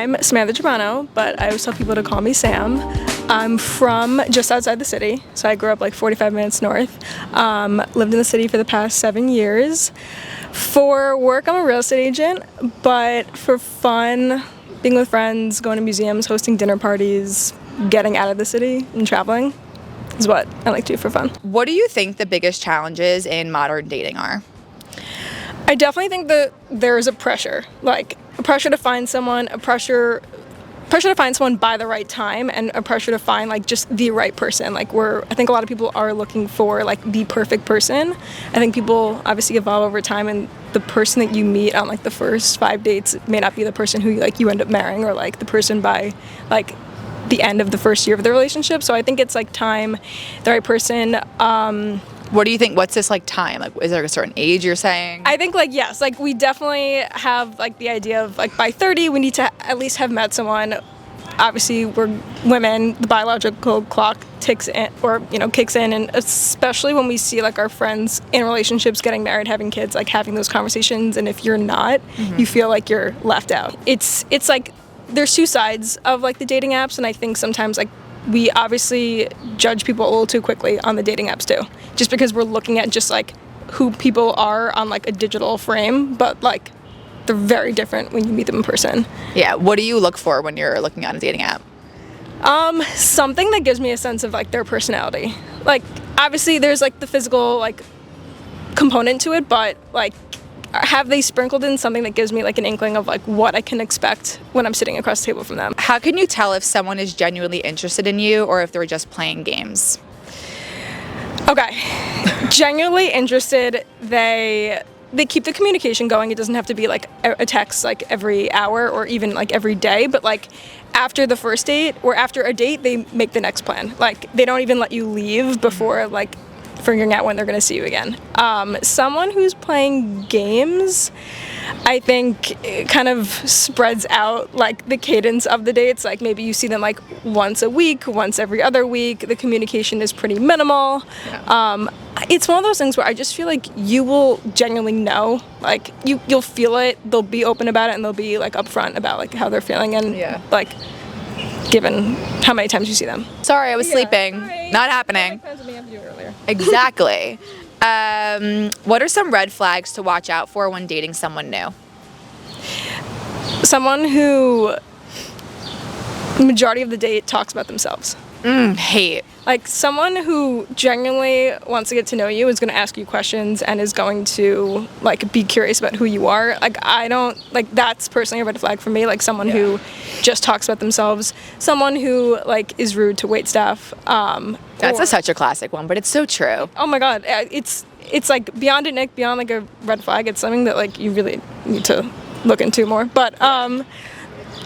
I'm Samantha Germano, but I always tell people to call me Sam. I'm from just outside the city, so I grew up like 45 minutes north. Lived in the city for the past 7 years. For work, I'm a real estate agent, but for fun, being with friends, going to museums, hosting dinner parties, getting out of the city and traveling is what I like to do for fun. What do you think the biggest challenges in modern dating are? I definitely think that there is a pressure, like a pressure to find someone, a pressure to find someone by the right time, and a pressure to find like just the right person. Like I think a lot of people are looking for like the perfect person. I think people obviously evolve over time, and the person that you meet on like the first 5 dates may not be the person who like you end up marrying, or like the person by like the end of the first year of the relationship. So I think it's like time, the right person. What do you think? What's this like time? Like, is there a certain age you're saying? I think like, yes, like we definitely have like the idea of like by 30 we need to at least have met someone. Obviously we're women, the biological clock ticks in, or kicks in, and especially when we see like our friends in relationships, getting married, having kids, like having those conversations, and if you're not, you feel like you're left out. It's like there's two sides of like the dating apps, and I think sometimes like we obviously judge people a little too quickly on the dating apps too, just because we're looking at just like who people are on like a digital frame, but like they're very different when you meet them in person. Yeah. What do you look for when you're looking on a dating app? Something that gives me a sense of like their personality. Like obviously there's like the physical like component to it, but like have they sprinkled in something that gives me like an inkling of like what I can expect when I'm sitting across the table from them. How can you tell if someone is genuinely interested in you or if they're just playing games? Okay. Genuinely interested, they keep the communication going. It doesn't have to be like a text like every hour or even like every day, but like after the first date or after a date, they make the next plan. Like they don't even let you leave before like figuring out when they're going to see you again. Someone who's playing games, I think it kind of spreads out like the cadence of the dates. Like maybe you see them like once a week, once every other week. The communication is pretty minimal. Yeah. It's one of those things where I just feel like you will genuinely know, like you'll feel it. They'll be open about it, and they'll be like upfront about like how they're feeling, and like given how many times you see them. Sorry, I was sleeping. Sorry. Not happening. Earlier. Exactly. What are some red flags to watch out for when dating someone new? Someone who the majority of the date talks about themselves. Hate. Like someone who genuinely wants to get to know you, is going to ask you questions and is going to like be curious about who you are. Like I don't like, that's personally a red flag for me. Like someone who just talks about themselves, someone who like is rude to waitstaff. That's such a classic one, but it's so true. Oh my God, it's like beyond it, Nick, beyond like a red flag. It's something that like you really need to look into more. But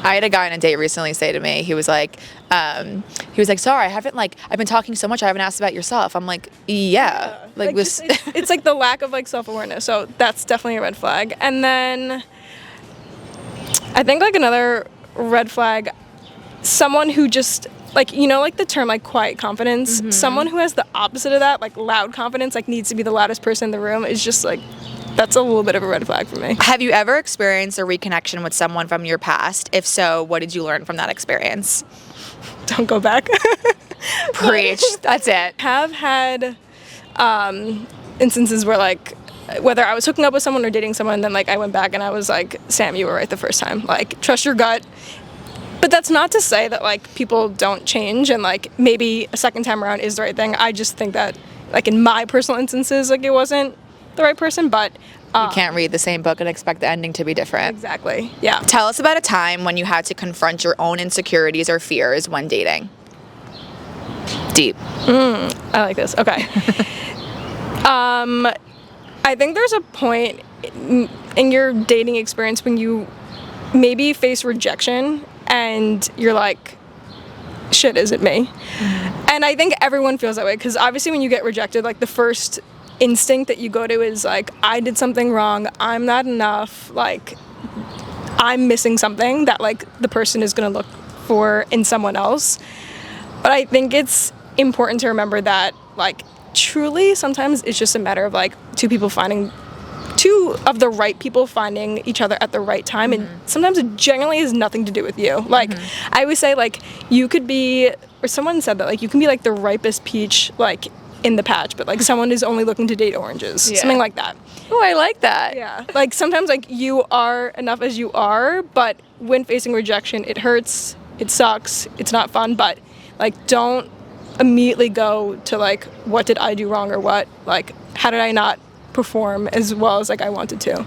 I had a guy on a date recently say to me, he was like, sorry, I've been talking so much, I haven't asked about yourself. I'm like, yeah. Like this. It's like the lack of like self-awareness. So that's definitely a red flag. And then I think like another red flag, someone who just like, like the term like quiet confidence, someone who has the opposite of that, like loud confidence, like needs to be the loudest person in the room, is just like, that's a little bit of a red flag for me. Have you ever experienced a reconnection with someone from your past? If so, what did you learn from that experience? Don't go back. Preach. That's it. Have had instances where like, whether I was hooking up with someone or dating someone, then like I went back and I was like, Sam, you were right the first time. Like, trust your gut. But that's not to say that like people don't change, and like maybe a second time around is the right thing. I just think that like in my personal instances, like it wasn't the right person, but you can't read the same book and expect the ending to be different. Exactly. Yeah. Tell us about a time when you had to confront your own insecurities or fears when dating. Deep. I like this. Okay. I think there's a point in your dating experience when you maybe face rejection and you're like, shit, is it me? And I think everyone feels that way, because obviously when you get rejected, like the first instinct that you go to is like, I did something wrong, I'm not enough, like I'm missing something that like the person is going to look for in someone else. But I think it's important to remember that like truly sometimes it's just a matter of like two people finding two of the right people finding each other at the right time, and sometimes it generally has nothing to do with you. Like, I always say, like, you could be, or someone said that, like, you can be, like, the ripest peach, like, in the patch, but, like, someone is only looking to date oranges. Yeah. Something like that. Oh, I like that. Yeah. Like, sometimes, like, you are enough as you are, but when facing rejection, it hurts, it sucks, it's not fun, but, like, don't immediately go to, like, what did I do wrong, or what, like, how did I not perform as well as, like, I wanted to.